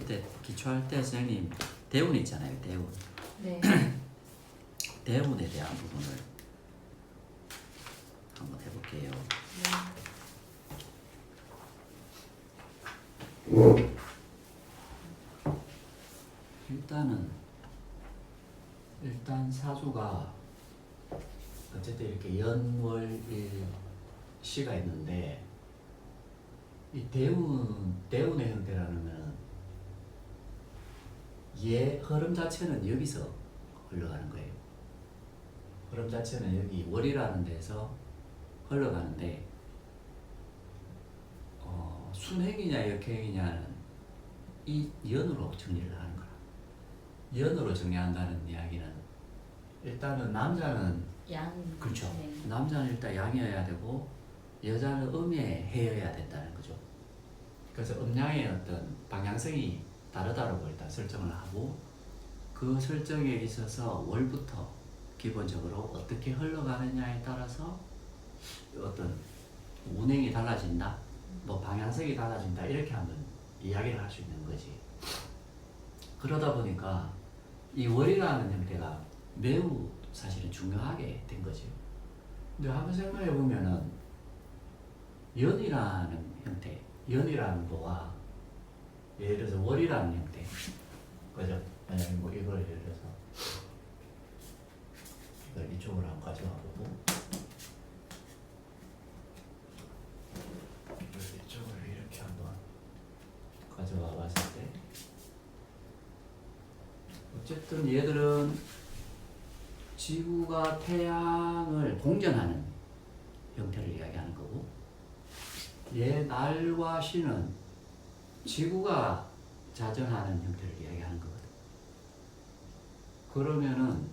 그때 기초할 때 선생님 대운 있잖아요. 대운. 네. 대운에 대한 부분을 한번 해볼게요. 일단 사주가 어쨌든 이렇게 연월일 시가 있는데 이 대운의 형태라는 거는 흐름 자체는 여기서 흘러가는 거예요. 흐름 자체는 여기 월이라는 데서 흘러가는데 순행이냐 역행이냐는 이 연으로 정리를 하는 거라. 연으로 정리한다는 이야기는 일단은 남자는 양. 그렇죠. 네. 남자는 일단 양이어야 되고 여자는 음해해여야 된다는 거죠. 그래서 음양의 어떤 방향성이 다르다고 일단 설정을 하고 그 설정에 있어서 월부터 기본적으로 어떻게 흘러가느냐에 따라서 어떤 운행이 달라진다, 뭐 방향성이 달라진다 이렇게 하면 이야기를 할 수 있는 거지. 그러다 보니까 이 월이라는 형태가 매우 사실은 중요하게 된 거죠. 근데 한번 생각해 보면은 연이라는 형태, 연이라는 거와 예를 들어서 월이라는 형태, 그죠? 만약에 뭐 이걸 예를 들어서 이걸 이쪽으로 한번 가져와 보고 이걸 이쪽으로 이렇게 한번 가져와 봤을 때 어쨌든 얘들은 지구가 태양을 공전하는 형태를 이야기하는 거고 얘 날과 시는 지구가 자전하는 형태를 이야기하는 거거든. 그러면은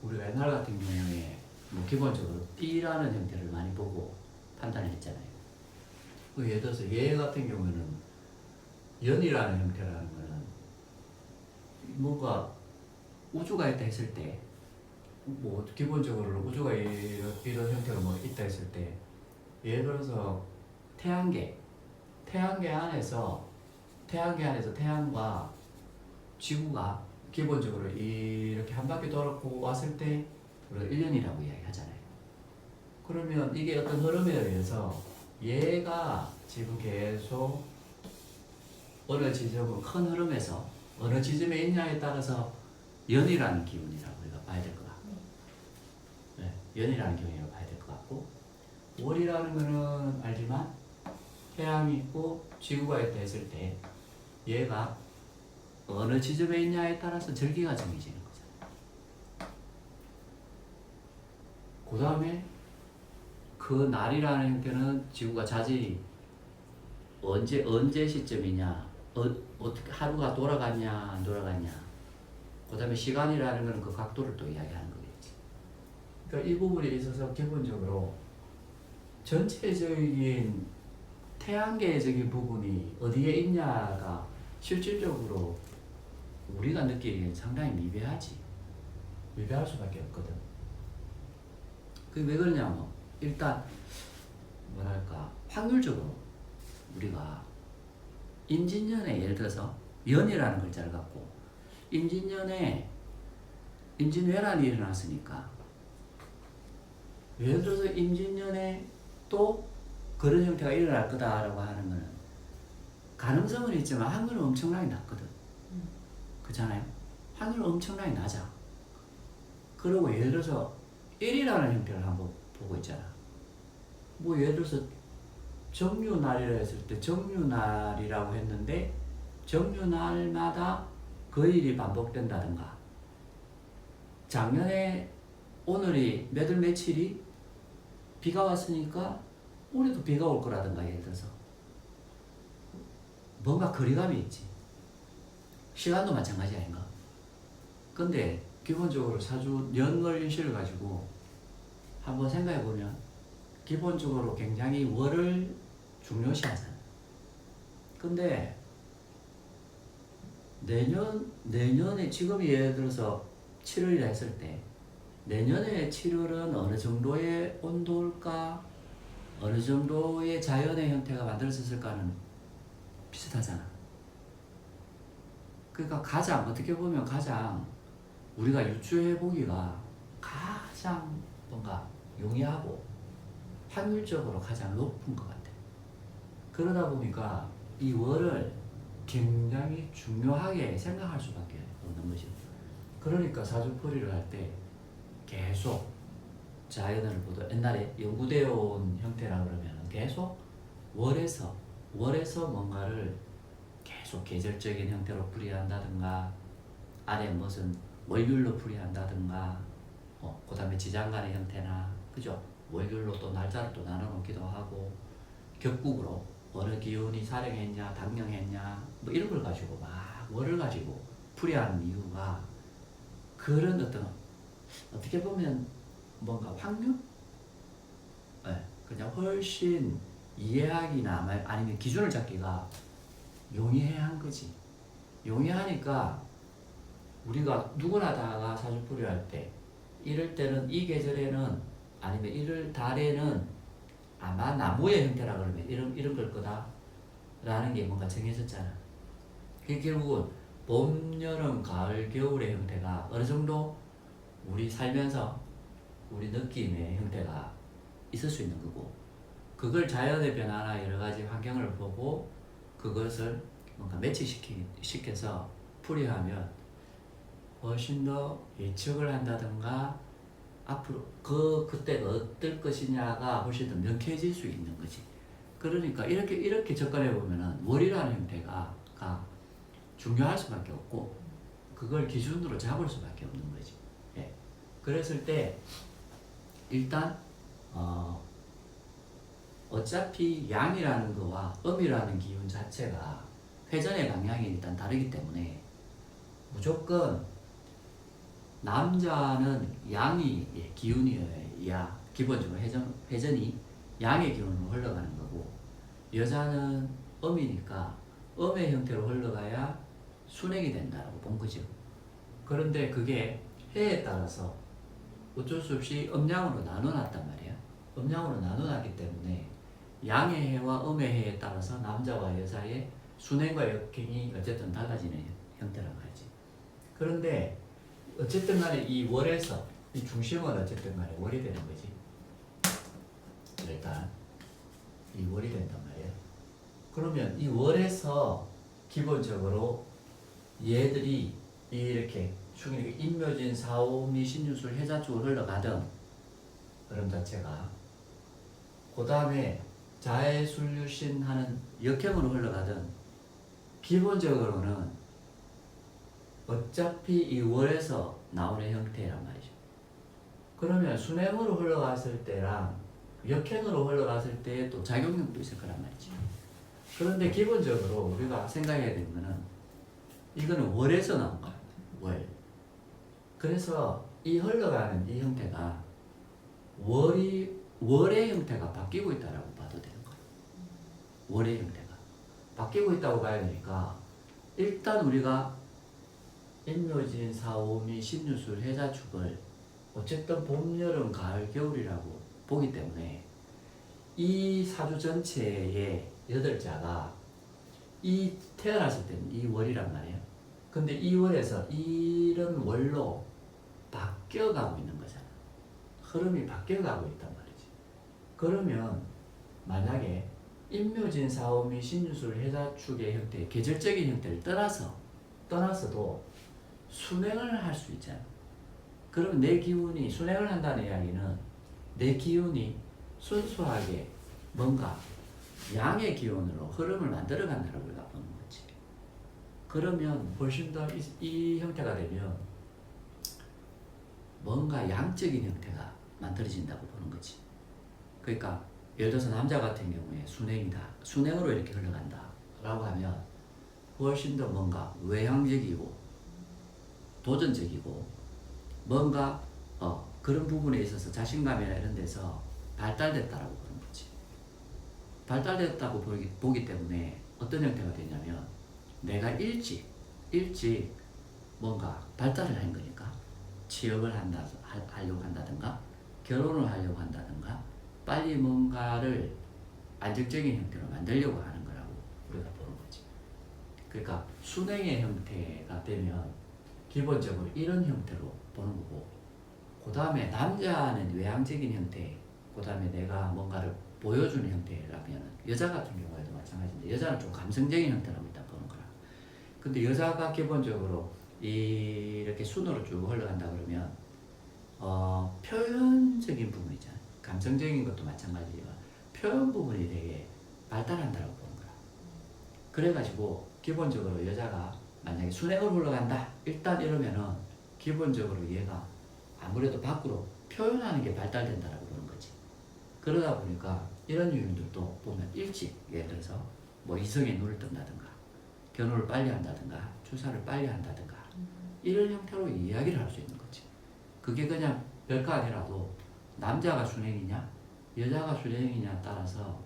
우리가 옛날 같은 경우에 뭐 기본적으로 띠라는 형태를 많이 보고 판단을 했잖아요. 예를 들어서 얘 같은 경우는 연이라는 형태라는 거는 뭔가 우주가 있다 했을 때 뭐 기본적으로 우주가 이런 형태로 뭐 있다 했을 때 예를 들어서 태양계 안에서 태양과 지구가 기본적으로 이렇게 한 바퀴 돌고 왔을 때 우리가 1년이라고 이야기하잖아요. 그러면 이게 어떤 흐름에 의해서 얘가 지금 계속 어느 지점으로 큰 흐름에서 어느 지점에 있냐에 따라서 연이라는 기운이라고 우리가 봐야 될 것 같고, 네, 연이라는 기운이라고 봐야 될 것 같고, 월이라는 거는 알지만 태양이 있고 지구가 있다 했을 때 얘가 어느 지점에 있냐에 따라서 절기가 정해지는 거잖아요. 그 다음에 그 날이라는 형태는 지구가 자지 언제 시점이냐, 어떻게 하루가 돌아갔냐 안 돌아갔냐, 그 다음에 시간이라는 것은 그 각도를 또 이야기하는 거겠지. 그러니까 이 부분에 있어서 기본적으로 전체적인 태양계적인 부분이 어디에 있냐가 실질적으로 우리가 느끼기엔 상당히 미비하지. 미비할 수밖에 없거든. 그게 왜 그러냐면 일단 뭐랄까 확률적으로 우리가 임진년에 예를 들어서 연이라는 글자를 갖고 임진년에 임진왜란이 일어났으니까 예를 들어서 임진년에 또 그런 형태가 일어날 거다라고 하는 거는 가능성은 있지만 확률은 엄청나게 낮거든. 그렇잖아요? 확률은 엄청나게 낮아. 그리고 예를 들어서 1이라는 형태를 한번 보고 있잖아. 뭐 예를 들어서 정유날이라 했을 때 정유날이라고 했는데 정유날마다 그 일이 반복된다든가 작년에 오늘이 몇 월 며칠이 비가 왔으니까 올해도 비가 올 거라든가 예를 들어서 뭔가 거리감이 있지. 시간도 마찬가지 아닌가? 근데 기본적으로 사주 연월일시를 가지고 한번 생각해 보면 기본적으로 굉장히 월을 중요시하잖아. 근데 내년에 지금 예를 들어서 7월이라 했을 때 내년에 7월은 어느 정도의 온도일까? 어느 정도의 자연의 형태가 만들어졌을까는 비슷하잖아. 그러니까 가장 어떻게 보면 가장 우리가 유추해 보기가 가장 뭔가 용이하고 확률적으로 가장 높은 것 같아요. 그러다 보니까 이 월을 굉장히 중요하게 생각할 수밖에 없는 거죠. 그러니까 사주풀이를 할 때 계속 자연을 보도 옛날에 연구되어 온 형태라 그러면 계속 월에서 뭔가를 계속 계절적인 형태로 풀이한다든가 아래 무슨 월율로 풀이한다든가 그 다음에 지장간의 형태나 그죠? 월율로 또 날짜를 또 나눠 놓기도 하고 격국으로 어느 기운이 사령했냐 당령했냐 뭐 이런 걸 가지고 막 월을 가지고 풀이하는 이유가 그런 어떻게 보면 뭔가 확률? 네, 그냥 훨씬 이해하기나 아니면 기준을 잡기가 용이한 거지. 용이하니까 우리가 누구나 다가 사주풀이 할 때 이럴 때는 이 계절에는 아니면 이럴 달에는 아마 나무의 형태라 그러면 이런 걸 거다 라는 게 뭔가 정해졌잖아. 그게 결국은 봄, 여름, 가을, 겨울의 형태가 어느 정도 우리 살면서 우리 느낌의 형태가 있을 수 있는 거고 그걸 자연의 변화나 여러 가지 환경을 보고 그것을 뭔가 매치시켜서 풀이하면 훨씬 더 예측을 한다든가 앞으로 그때가 어떨 것이냐가 훨씬 더 명쾌해질 수 있는 거지. 그러니까 이렇게 접근해 보면은 월이라는 형태가 중요할 수밖에 없고 그걸 기준으로 잡을 수밖에 없는 거지. 예. 그랬을 때 일단 어차피 양이라는 거와 음이라는 기운 자체가 회전의 방향이 일단 다르기 때문에 무조건 남자는 양이 기운이어야 기본적으로 회전이 양의 기운으로 흘러가는 거고 여자는 음이니까 음의 형태로 흘러가야 순행이 된다고 본 거죠. 그런데 그게 해에 따라서 어쩔 수 없이 음양으로 나눠놨단 말이야. 음양으로 나눠놨기 때문에 양의 해와 음의 해에 따라서 남자와 여자의 순행과 역행이 어쨌든 달라지는 형태라고 하지. 그런데 어쨌든 간에 이 월에서 이 중심은 어쨌든 간에 월이 되는 거지. 일단 이 월이 된단 말이야. 그러면 이 월에서 기본적으로 얘들이 이렇게 충이 인묘진 사오미 신유술 해자 쪽으로 흘러가던 흐름 자체가 그 다음에 자해술유신 하는 역행으로 흘러가던 기본적으로는 어차피 이 월에서 나오는 형태란 말이죠. 그러면 순행으로 흘러갔을 때랑 역행으로 흘러갔을 때 또 작용력도 있을 거란 말이지. 그런데 기본적으로 우리가 생각해야 되는 거는 이거는 월에서 나온 거야. 월. 그래서 이 흘러가는 이 형태가 월의 형태가 바뀌고 있다라고 봐도 되는 거야. 월의 형태가 바뀌고 있다고 봐야 되니까 일단 우리가 인묘진 사오미 신유술 해자축을 어쨌든 봄, 여름, 가을, 겨울이라고 보기 때문에 이 사주 전체의 8자가 이 태어났을 때는 이 월이란 말이에요. 근데 이 월에서 이런 월로 바뀌어가고 있는 거잖아. 흐름이 바뀌어가고 있단 말이지. 그러면 만약에 인묘진 사오미 신유술 해자축의 형태, 계절적인 형태를 떠나서도 순행을 할 수 있잖아. 그러면 내 기운이 순행을 한다는 이야기는 내 기운이 순수하게 뭔가 양의 기운으로 흐름을 만들어 간다고 우리가 보는 거지. 그러면 훨씬 더 이 형태가 되면 뭔가 양적인 형태가 만들어진다고 보는 거지. 그러니까 예를 들어서 남자 같은 경우에 순행이다. 순행으로 이렇게 흘러간다 라고 하면 훨씬 더 뭔가 외향적이고 도전적이고 뭔가 그런 부분에 있어서 자신감이나 이런 데서 발달됐다라고 보는 거지. 발달됐다고 보기 때문에 어떤 형태가 되냐면 내가 일찍 뭔가 발달을 한 거니까 취업을 하려고 한다든가 결혼을 하려고 한다든가 빨리 뭔가를 안정적인 형태로 만들려고 하는 거라고 우리가 보는 거지. 그러니까 순행의 형태가 되면 기본적으로 이런 형태로 보는 거고, 그 다음에 남자는 외향적인 형태, 그 다음에 내가 뭔가를 보여주는 형태라면 여자 같은 경우에도 마찬가지인데 여자는 좀 감성적인 형태라고 일단 보는 거라. 근데 여자가 기본적으로 이렇게 순으로 쭉 흘러간다 그러면 표현적인 부분 있잖아요. 감성적인 것도 마찬가지지만 표현 부분이 되게 발달한다고 보는 거라. 그래가지고 기본적으로 여자가 만약에 순행을 흘러간다 일단 이러면은 기본적으로 얘가 아무래도 밖으로 표현하는 게 발달된다라고 보는 거지. 그러다 보니까 이런 유형들도 보면 일찍 예를 들어서 뭐 이성에 눈을 뜬다든가 결혼을 빨리 한다든가 출산을 빨리 한다든가 이런 형태로 이야기를 할 수 있는 거지. 그게 그냥 별거 아니라도 남자가 순행이냐 여자가 순행이냐에 따라서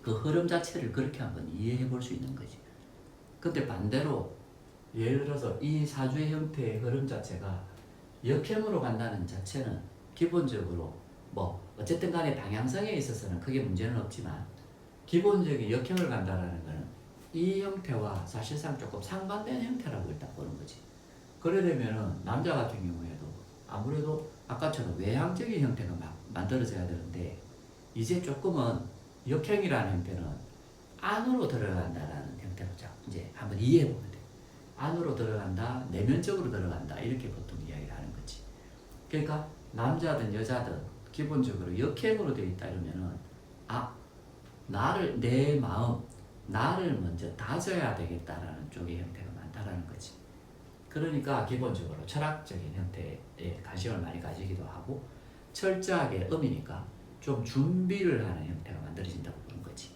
그 흐름 자체를 그렇게 한번 이해해 볼 수 있는 거지. 근데 반대로 예를 들어서 이 사주의 형태의 흐름 자체가 역행으로 간다는 자체는 기본적으로 뭐 어쨌든 간에 방향성에 있어서는 크게 문제는 없지만 기본적인 역행을 간다라는 것은 이 형태와 사실상 조금 상반된 형태라고 일단 보는 거지. 그러려면은 남자 같은 경우에도 아무래도 아까처럼 외향적인 형태가 막 만들어져야 되는데 이제 조금은 역행이라는 형태는 안으로 들어간다라는 형태로 이제 한번 이해해 보면 돼. 안으로 들어간다, 내면적으로 들어간다 이렇게 보통 이야기를 하는 거지. 그러니까 남자든 여자든 기본적으로 역행으로 되어 있다 이러면은 나를 내 마음 나를 먼저 다져야 되겠다라는 쪽의 형태가 많다라는 거지. 그러니까 기본적으로 철학적인 형태에 관심을 많이 가지기도 하고 철저하게 음이니까 좀 준비를 하는 형태가 만들어진다고 보는 거지.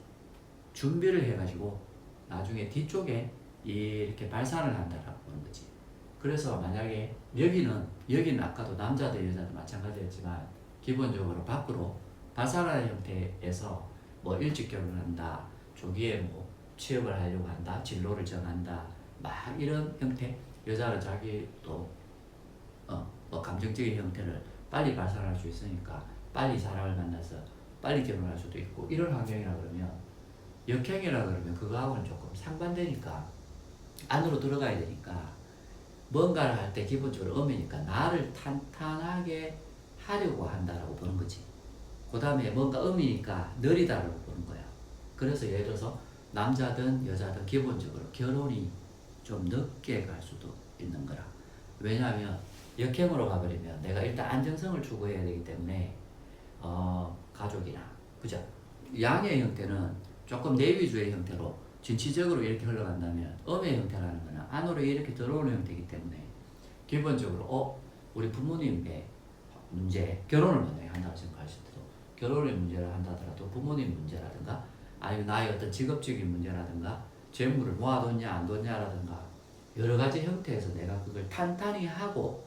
준비를 해가지고 나중에 뒤쪽에 이렇게 발산을 한다라고 보는 거지. 그래서 만약에 여기는 아까도 남자도 여자도 마찬가지였지만 기본적으로 밖으로 발산하는 형태에서 뭐 일찍 결혼한다, 조기에 뭐 취업을 하려고 한다, 진로를 정한다, 막 이런 형태. 여자는 자기 또 뭐 감정적인 형태를 빨리 발산할 수 있으니까 빨리 사람을 만나서 빨리 결혼할 수도 있고 이런 환경이라 그러면 역행이라 그러면 그거하고는 조금 상반되니까 안으로 들어가야 되니까 뭔가를 할 때 기본적으로 음이니까 나를 탄탄하게 하려고 한다라고 보는 거지. 그 다음에 뭔가 음이니까 느리다라고 보는 거야. 그래서 예를 들어서 남자든 여자든 기본적으로 결혼이 좀 늦게 갈 수도 있는 거라. 왜냐하면 역행으로 가버리면 내가 일단 안정성을 추구해야 되기 때문에 가족이나 그죠? 양의 형태는 조금 내위주의 형태로 진취적으로 이렇게 흘러간다면 음의 형태라는 거는 안으로 이렇게 들어오는 형태이기 때문에 기본적으로 우리 부모님의 문제, 결혼을 만약에 한다고 생각하실 때도 결혼의 문제를 한다더라도 부모님 문제라든가 아니면 나의 어떤 직업적인 문제라든가 재물을 모아뒀냐 안 뒀냐라든가 여러 가지 형태에서 내가 그걸 탄탄히 하고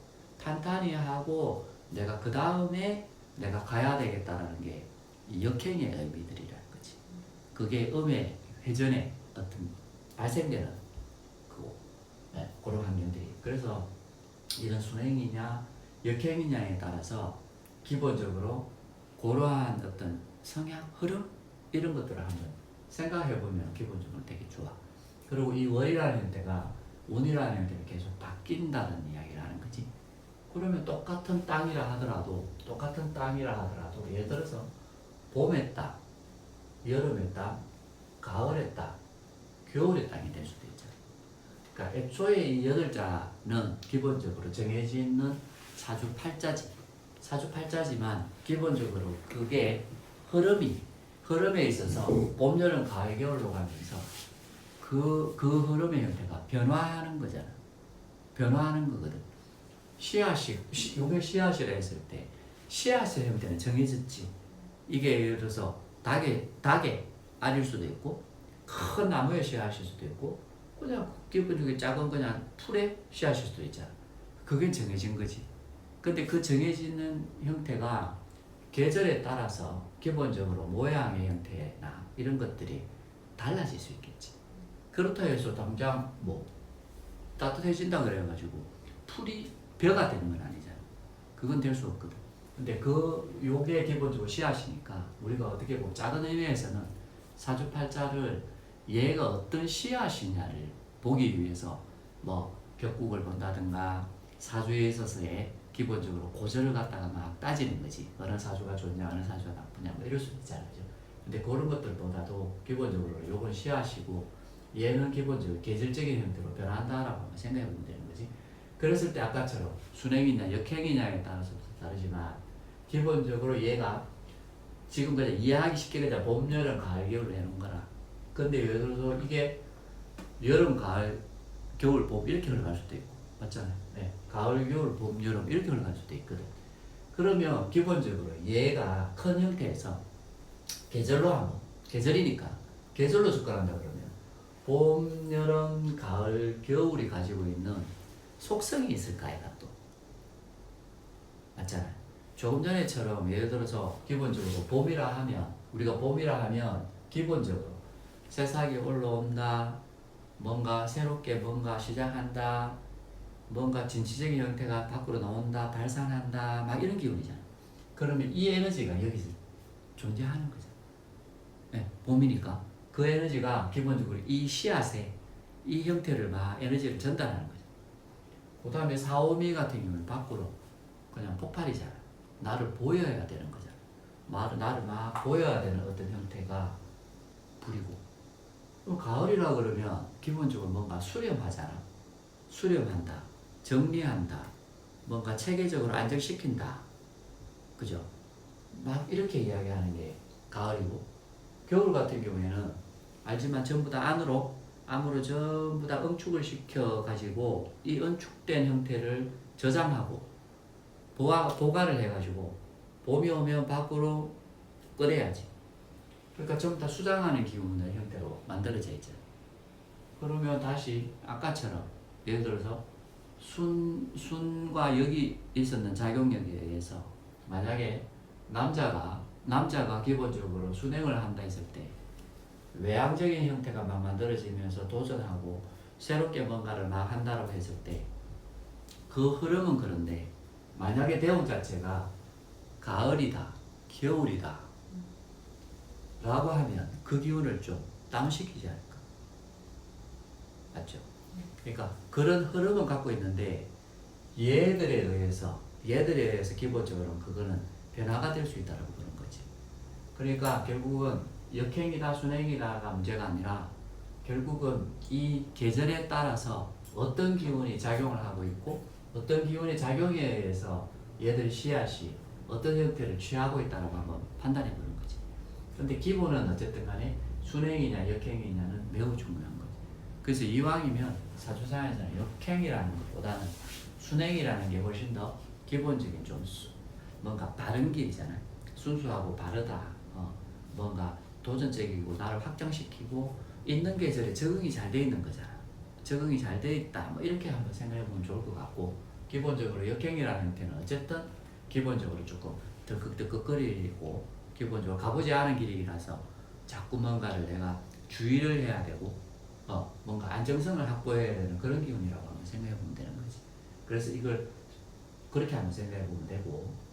내가 그 다음에 내가 가야 되겠다라는 게 이 역행의 의미들이라는 거지. 그게 음의 회전에 어떤 발생되는 그런 환경들이. 그래서 이런 순행이냐 역행이냐에 따라서 기본적으로 그러한 어떤 성향, 흐름 이런 것들을 한번 생각해 보면 기본적으로 되게 좋아. 그리고 이 월이라는 형태가 운이라는 형태가 계속 바뀐다는 이야기를 하는 거지. 그러면 똑같은 땅이라 하더라도 예를 들어서 봄의 땅, 여름의 땅, 가을의 땅, 겨울의 땅이 될 수도 있잖아. 그러니까 애초에 이 8자는 기본적으로 정해지는 사주팔자지만 기본적으로 그게 흐름에 있어서 봄, 여름, 가을, 겨울로 가면서 그 흐름의 형태가 변화하는 거잖아. 변화하는 거거든. 요게 씨앗이라 했을 때 씨앗의 형태는 정해졌지. 이게 예를 들어서 닭의 알일 수도 있고 큰 나무의 씨앗일 수도 있고 그냥 기본적인 작은 그냥 풀의 씨앗일 수도 있잖아. 그게 정해진 거지. 근데 그 정해지는 형태가 계절에 따라서 기본적으로 모양의 형태나 이런 것들이 달라질 수 있겠지. 그렇다 해서 당장 뭐 따뜻해진다 그래가지고 풀이 벼가 되는 건 아니잖아. 그건 될 수 없거든. 근데 요게 기본적으로 씨앗이니까 우리가 어떻게 보면 작은 의미에서는 사주팔자를 얘가 어떤 씨앗이냐를 보기 위해서 뭐 벽국을 본다든가 사주에 있어서의 기본적으로 고절을 갖다가 막 따지는 거지. 어느 사주가 좋냐, 어느 사주가 나쁘냐, 뭐 이럴 수 있잖아요. 근데 그런 것들보다도 기본적으로 요건 시하시고 얘는 기본적으로 계절적인 형태로 변한다라고 한번 생각해 보면 되는 거지. 그랬을 때 아까처럼 순행이냐 역행이냐에 따라서 다르지만 기본적으로 얘가 지금 그냥 이해하기 쉽게 그냥 봄, 여름, 가을, 겨울로 해놓은 거라. 근데 예를 들어서 이게 여름, 가을, 겨울, 봄 이렇게 흘러갈 수도 있고 맞잖아요. 네. 가을, 겨울, 봄, 여름 이렇게 흘러갈 수도 있거든. 그러면 기본적으로 얘가 큰 형태에서 계절로 하면 계절이니까 계절로 접근한다 그러면 봄, 여름, 가을, 겨울이 가지고 있는 속성이 있을까 얘가 또 맞잖아요. 조금 전에처럼 예를 들어서 기본적으로 봄이라 하면 우리가 봄이라 하면 기본적으로 새싹이 올라온다, 뭔가 새롭게 뭔가 시작한다, 뭔가 진취적인 형태가 밖으로 나온다, 발산한다, 막 이런 기분이잖아. 그러면 이 에너지가 여기서 존재하는 거죠. 네, 봄이니까 그 에너지가 기본적으로 이 씨앗에 이 형태를 막 에너지를 전달하는 거죠. 그 다음에 4, 5미 같은 경우는 밖으로 그냥 폭발이잖아. 나를 보여야 되는 거잖아. 나를 막 보여야 되는 어떤 형태가 불이고. 그럼 가을이라 그러면 기본적으로 뭔가 수렴하잖아. 수렴한다. 정리한다. 뭔가 체계적으로 안정시킨다. 그죠? 막 이렇게 이야기하는 게 가을이고. 겨울 같은 경우에는 알지만 전부 다 암으로 전부 다 응축을 시켜가지고 이 응축된 형태를 저장하고 보관을 해가지고 봄이 오면 밖으로 꺼내야지. 그러니까 전부 다 수장하는 기운의 형태로 만들어져 있죠. 그러면 다시 아까처럼 예를 들어서 순과 역이 있었는 작용력에 의해서 만약에 남자가 기본적으로 순행을 한다 했을 때 외향적인 형태가 막 만들어지면서 도전하고 새롭게 뭔가를 막 한다고 했을 때 그 흐름은 그런데 만약에 대운 자체가 가을이다, 겨울이다 라고 하면 그 기운을 좀 다운시키지 않을까. 맞죠? 그러니까 그런 흐름은 갖고 있는데 얘들에 의해서 기본적으로 그거는 변화가 될 수 있다고 그런 거지. 그러니까 결국은 역행이다 순행이다가 문제가 아니라 결국은 이 계절에 따라서 어떤 기운이 작용을 하고 있고 어떤 기운의 작용에 의해서 얘들 씨앗이 어떤 형태를 취하고 있다고 한번 판단해 보는 거지. 근데 기본은 어쨌든 간에 순행이냐 역행이냐는 매우 중요한 거지. 그래서 이왕이면 사주상에서는 역행이라는 것보다는 순행이라는 게 훨씬 더 기본적인 좀 뭔가 바른 길이잖아요. 순수하고 바르다. 뭔가 도전적이고 나를 확장시키고 있는 계절에 적응이 잘 돼 있는 거잖아. 적응이 잘 돼 있다. 뭐 이렇게 한번 생각해 보면 좋을 것 같고 기본적으로 역행이라는 형태는 어쨌든 기본적으로 조금 덜컥덜컥거리고 기본적으로 가보지 않은 길이라서 자꾸 뭔가를 내가 주의를 해야 되고 뭔가 안정성을 확보해야 되는 그런 기운이라고 한번 생각해 보면 되는 거지. 그래서 이걸 그렇게 한번 생각해 보면 되고